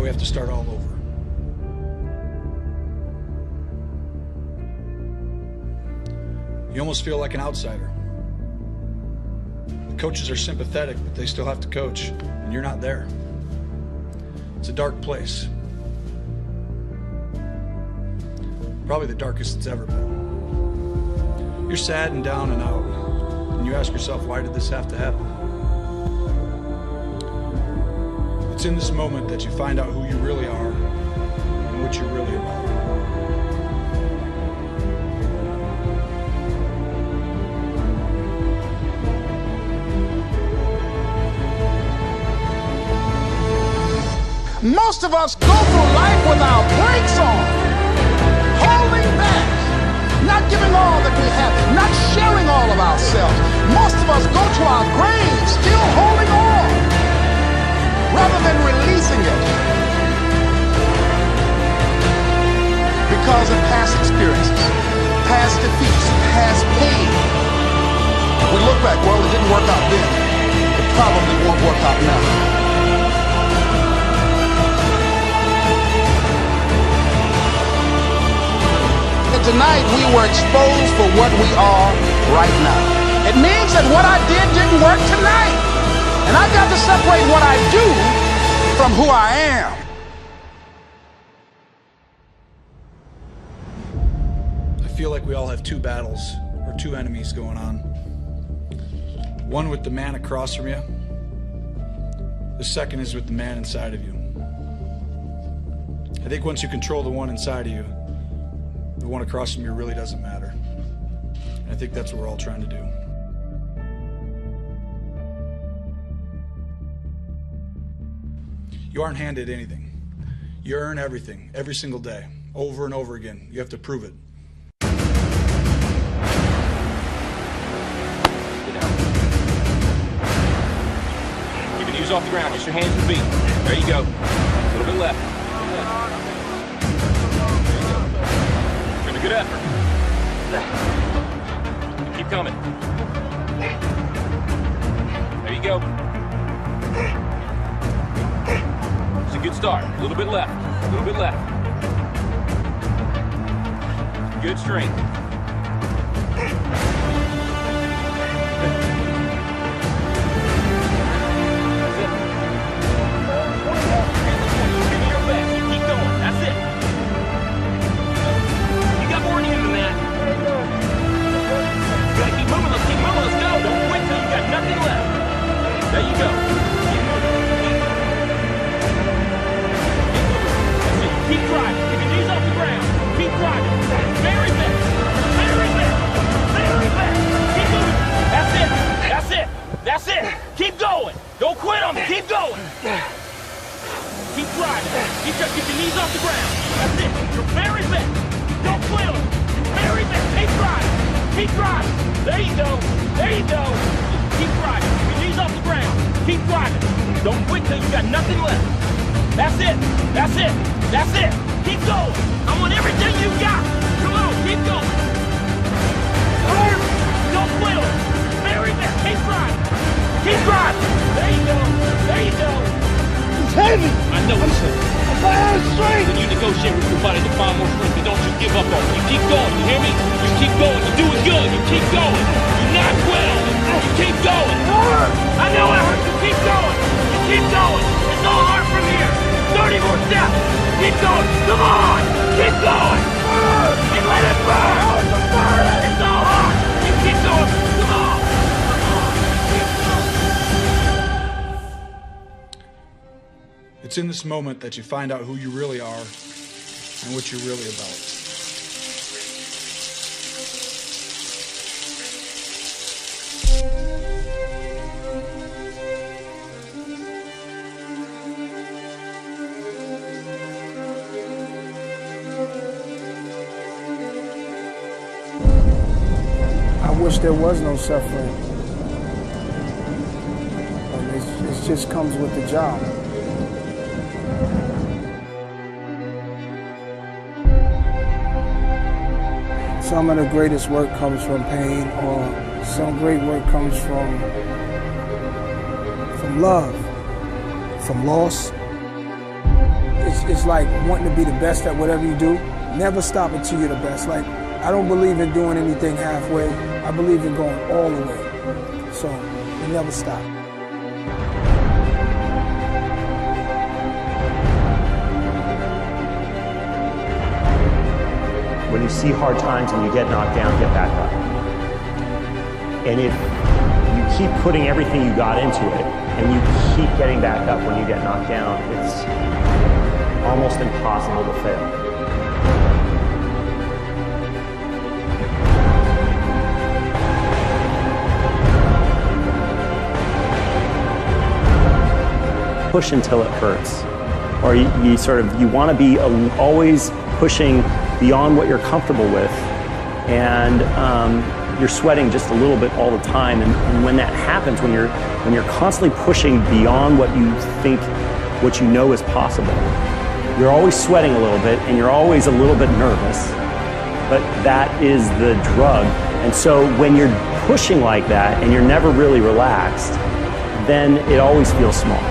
we have to start all over. You almost feel like an outsider. The coaches are sympathetic, but they still have to coach, and you're not there. It's a dark place. Probably the darkest it's ever been. You're sad and down and out, and you ask yourself, why did this have to happen? It's in this moment that you find out who you really are and what you're really about. Most of us go through life with our brakes on, holding back, not giving all that we have, not sharing all of ourselves. Most of us go to our graves still holding on, rather than releasing it because of past experiences, past defeats, past pain. We look back, well, it didn't work out then. It probably won't work out now. Tonight we were exposed for what we are right now. It means that what I did didn't work tonight. And I've got to separate what I do from who I am. I feel like we all have two battles, or two enemies going on. One with the man across from you. The second is with the man inside of you. I think once you control the one inside of you, the one across from you really doesn't matter. And I think that's what we're all trying to do. You aren't handed anything. You earn everything, every single day, over and over again. You have to prove it. Keep your knees off the ground, just your hands and feet. There you go. A little bit left. Good effort. Keep coming. There you go. It's a good start. A little bit left. A little bit left. Good strength. Give me your best. You keep going. That's it. Nothing left. There you go. Keep moving. Keep driving. Keep your knees off the ground. Keep driving. Very best. Very best. Very best. Keep moving. That's it. That's it. That's it. Keep going. Don't quit on me. Keep going. Keep driving. Keep your knees off the ground. That's it. You're very best. Don't quit on me. Very best. Keep driving. Keep driving. There you go. There you go. Keep driving. Your knees off the ground. Keep driving. Don't quit till you got nothing left. That's it. That's it. That's it. Keep going. I want everything you got. Come on. Keep going. Don't quit. Very best. Keep driving. Keep driving. There you go. There you go. It's heavy. I know it's heavy. I'm out of strength. When you negotiate with your body to find more strength, don't you give up on it. You keep going. You hear me? You keep going. You're doing good. You keep going. You're not quitting. You keep going. I know it hurts. You keep going. You keep going. It's all hard from here. 30 more steps. Keep going. Come on. Keep going. And let it burn. It's all hard. You keep going. Come on. It's in this moment that you find out who you really are and what you're really about. I wish there was no suffering. And it just comes with the job. Some of the greatest work comes from pain, or some great work comes from love, from loss. it's like wanting to be the best at whatever you do. Never stop until you're the best. Like, I don't believe in doing anything halfway. I believe in going all the way. So, you never stop. When you see hard times and you get knocked down, get back up. And if you keep putting everything you got into it, and you keep getting back up when you get knocked down, it's almost impossible to fail. Push until it hurts. Or you want to be always pushing beyond what you're comfortable with, and you're sweating just a little bit all the time. And when that happens, when you're constantly pushing beyond what you think, what you know is possible, you're always sweating a little bit, and you're always a little bit nervous. But that is the drug. And so when you're pushing like that and you're never really relaxed, then it always feels small.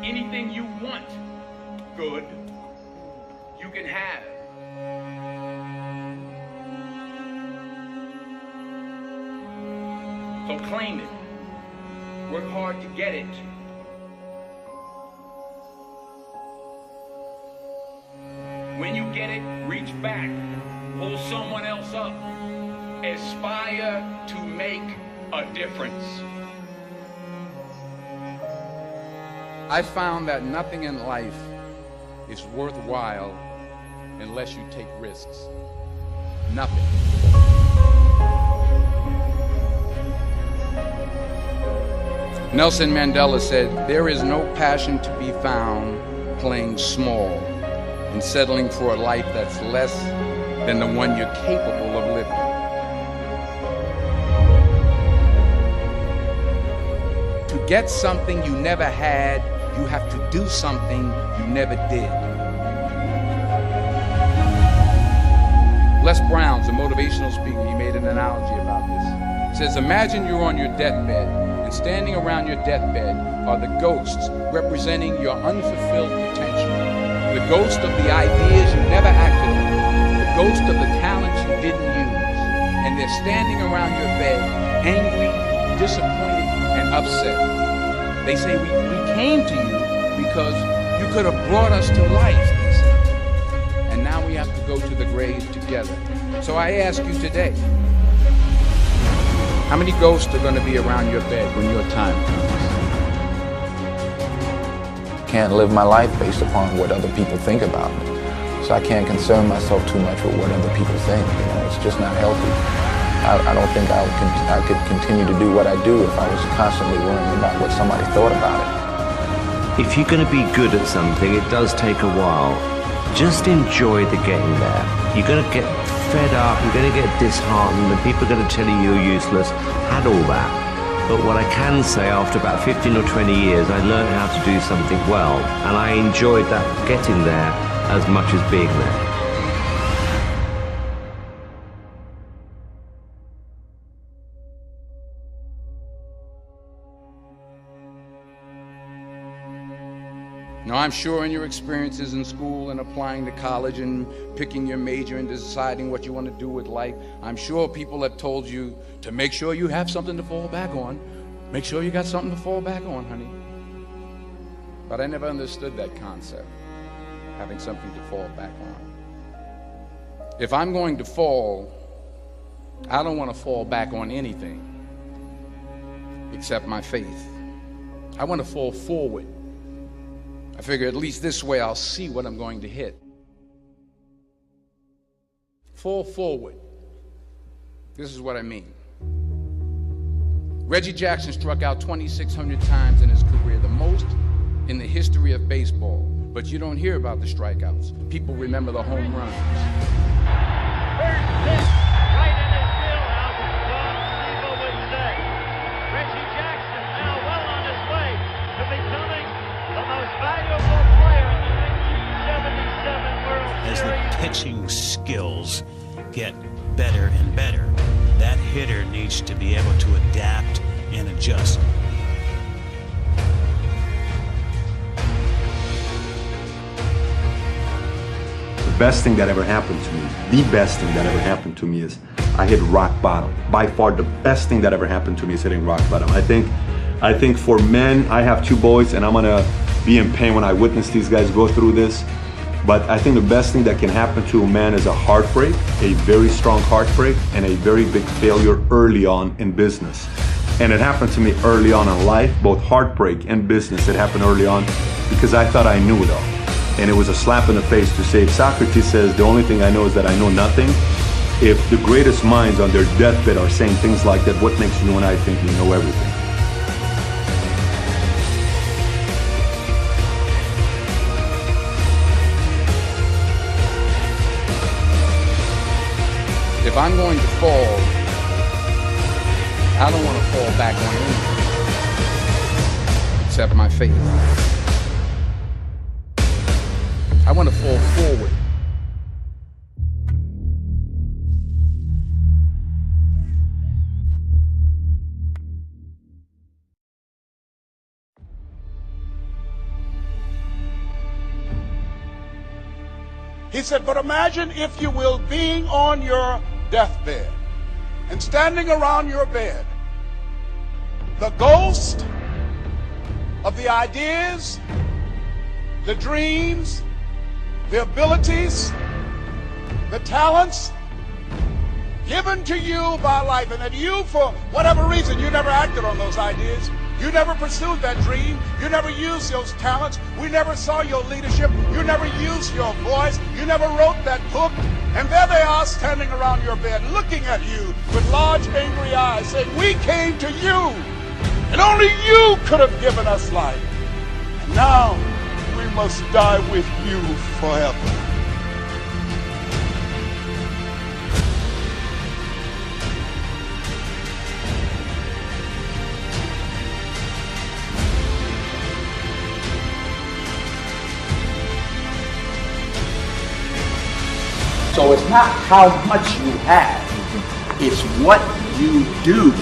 Anything you want, good, you can have. So claim it. Work hard to get it. When you get it, reach back. Pull someone else up. Aspire to make a difference. I found that nothing in life is worthwhile unless you take risks. Nothing. Nelson Mandela said, "There is no passion to be found playing small and settling for a life that's less than the one you're capable of living." To get something you never had, you have to do something you never did. Les Brown's a motivational speaker. He made an analogy about this. He says, imagine you're on your deathbed, and standing around your deathbed are the ghosts representing your unfulfilled potential. The ghost of the ideas you never acted on. The ghost of the talents you didn't use. And they're standing around your bed, angry, disappointed, and upset. They say, we came to you because you could have brought us to life, they say. And now we have to go to the grave together. So I ask you today, how many ghosts are going to be around your bed when your time comes? Can't live my life based upon what other people think about me. So I can't concern myself too much with what other people think. You know, it's just not healthy. I don't think I could continue to do what I do if I was constantly worrying about what somebody thought about it. If you're going to be good at something, it does take a while. Just enjoy the getting there. You're going to get fed up, you're going to get disheartened, and people are going to tell you you're useless. Had all that. But what I can say, after about 15 or 20 years, I learned how to do something well, and I enjoyed that getting there as much as being there. Now, I'm sure in your experiences in school and applying to college and picking your major and deciding what you want to do with life, I'm sure people have told you to make sure you have something to fall back on. Make sure you got something to fall back on, honey. But I never understood that concept, having something to fall back on. If I'm going to fall, I don't want to fall back on anything. accept my faith. I want to fall forward. I figure at least this way I'll see what I'm going to hit. Fall forward. This is what I mean. Reggie Jackson struck out 2,600 times in his career, the most in the history of baseball. But you don't hear about the strikeouts. People remember the home runs. First pitch, right in his wheelhouse, as Don Steve would say. Reggie Jackson now well on his way to becoming the most valuable player in the 1977 World Series. As the pitching skills get better and better, that hitter needs to be able to adapt and adjust. The best thing that ever happened to me, the best thing that ever happened to me is I hit rock bottom. By far the best thing that ever happened to me is hitting rock bottom. I think for men, I have 2 boys and I'm gonna be in pain when I witness these guys go through this. But I think the best thing that can happen to a man is a heartbreak, a very strong heartbreak, and a very big failure early on in business. And it happened to me early on in life, both heartbreak and business. It happened early on because I thought I knew it all. And it was a slap in the face to say, if Socrates says, the only thing I know is that I know nothing, if the greatest minds on their deathbed are saying things like that, what makes you and I think we know everything? If I'm going to fall, I don't want to fall back on anything except my faith. I want to fall forward. He said, but imagine, if you will, being on your deathbed and standing around your bed, the ghost of the ideas, the dreams, the abilities, the talents given to you by life, and that you, for whatever reason, you never acted on those ideas. You never pursued that dream. You never used those talents. We never saw your leadership. You never used your voice. You never wrote that book. And there they are standing around your bed looking at you with large angry eyes saying, we came to you and only you could have given us life. And now we must die with you forever. So it's not how much you have, it's what you do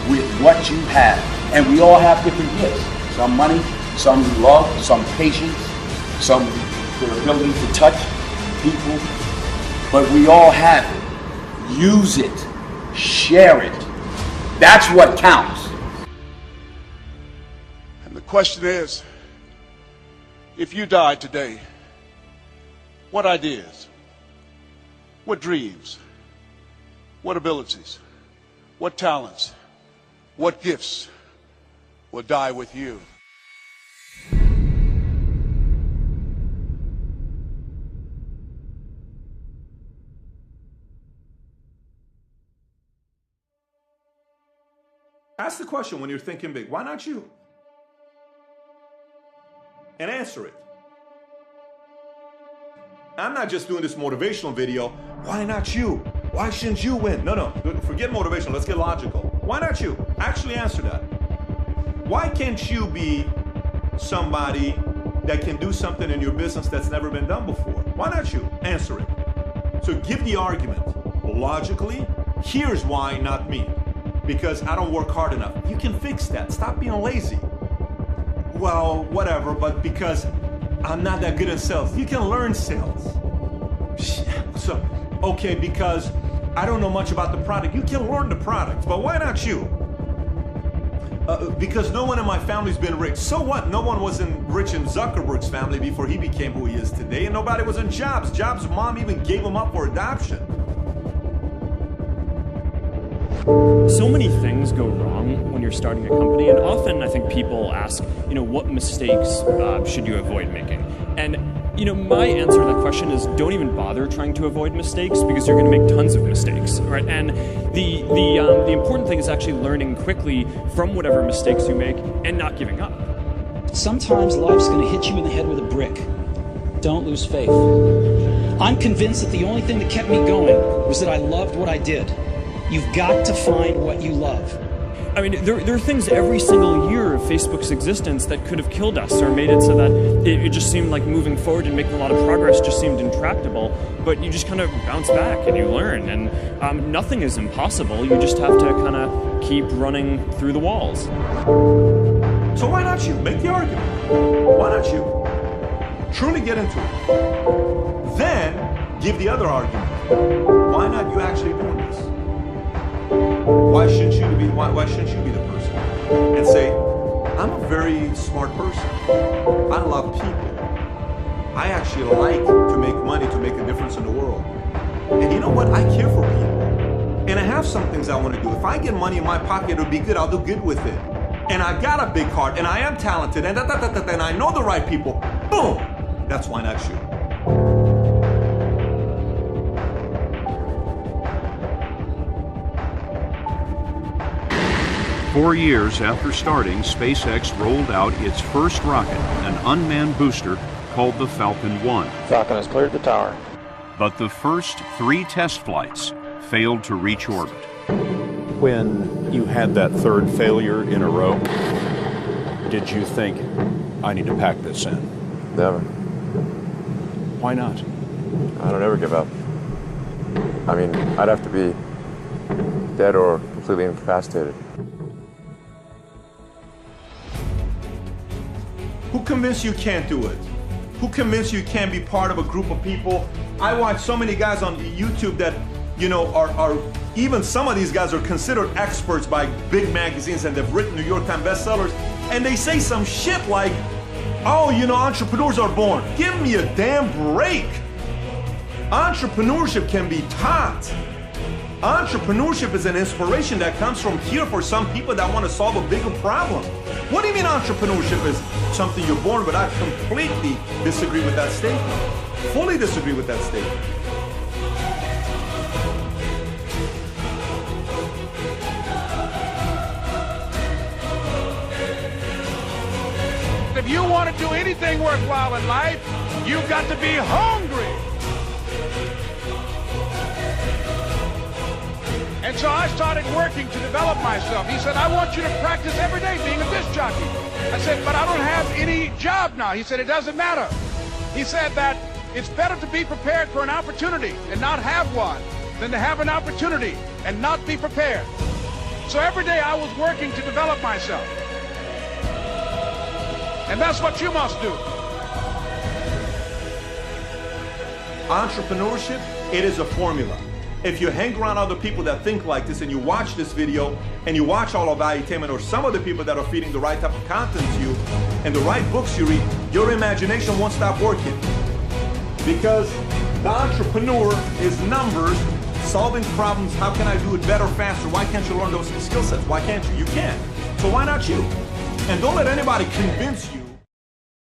with what you have. And we all have different gifts. Some money, some love, some patience, some the ability to touch people. But we all have it. Use it. Share it. That's what counts. And the question is, if you died today, what ideas? What dreams, what abilities, what talents, what gifts will die with you? Ask the question when you're thinking big, why not you? And answer it. I'm not just doing this motivational video. Why not you? Why shouldn't you win? No, forget motivational. Let's get logical. Why not you? Actually answer that. Why can't you be somebody that can do something in your business that's never been done before? Why not you? Answer it. So give the argument. Logically, here's why not me. Because I don't work hard enough. You can fix that. Stop being lazy. Well, whatever, but because I'm not that good in sales. You can learn sales. So, okay, because I don't know much about the product. You can learn the product, but why not you? Because no one in my family's been rich. So what? No one was rich in Zuckerberg's family before he became who he is today, and nobody was in Jobs. Jobs' mom even gave him up for adoption. So many things go wrong when you're starting a company, and often I think people ask, what mistakes should you avoid making? And my answer to that question is don't even bother trying to avoid mistakes, because you're going to make tons of mistakes, right? And the important thing is actually learning quickly from whatever mistakes you make and not giving up. Sometimes life's going to hit you in the head with a brick. Don't lose faith. I'm convinced that the only thing that kept me going was that I loved what I did. You've got to find what you love. I mean, there are things every single year of Facebook's existence that could have killed us or made it so that it just seemed like moving forward and making a lot of progress just seemed intractable. But you just kind of bounce back and you learn. And nothing is impossible. You just have to kind of keep running through the walls. So why not you? Make the argument. Why not you? Truly get into it. Then give the other argument. Why not you actually doing this? Why shouldn't you be the person? And say, I'm a very smart person. I love people. I actually like to make money, to make a difference in the world. And you know what? I care for people. And I have some things I want to do. If I get money in my pocket, it'll be good. I'll do good with it. And I got a big heart, and I am talented, and I know the right people. Boom! That's why not you. Four years after starting, SpaceX rolled out its first rocket, an unmanned booster called the Falcon 1. Falcon has cleared the tower. But the first 3 test flights failed to reach orbit. When you had that third failure in a row, did you think, I need to pack this in? Never. Why not? I don't ever give up. I mean, I'd have to be dead or completely incapacitated. Who convinced you can't do it? Who convinced you can't be part of a group of people? I watch so many guys on YouTube that, are even some of these guys are considered experts by big magazines, and they've written New York Times bestsellers, and they say some shit like, oh, entrepreneurs are born. Give me a damn break. Entrepreneurship can be taught. Entrepreneurship is an inspiration that comes from here for some people that want to solve a bigger problem. What do you mean entrepreneurship is something you're born with? I completely disagree with that statement. Fully disagree with that statement. If you want to do anything worthwhile in life, you've got to be hungry. And so I started working to develop myself. He said, I want you to practice every day being a disc jockey. I said, but I don't have any job now. He said, it doesn't matter. He said that it's better to be prepared for an opportunity and not have one than to have an opportunity and not be prepared. So every day I was working to develop myself. And that's what you must do. Entrepreneurship, it is a formula. If you hang around other people that think like this, and you watch this video, and you watch all of Valuetainment, or some of the people that are feeding the right type of content to you, and the right books you read, your imagination won't stop working. Because the entrepreneur is numbers, solving problems. How can I do it better, faster? Why can't you learn those skill sets? Why can't you? You can. So why not you? And don't let anybody convince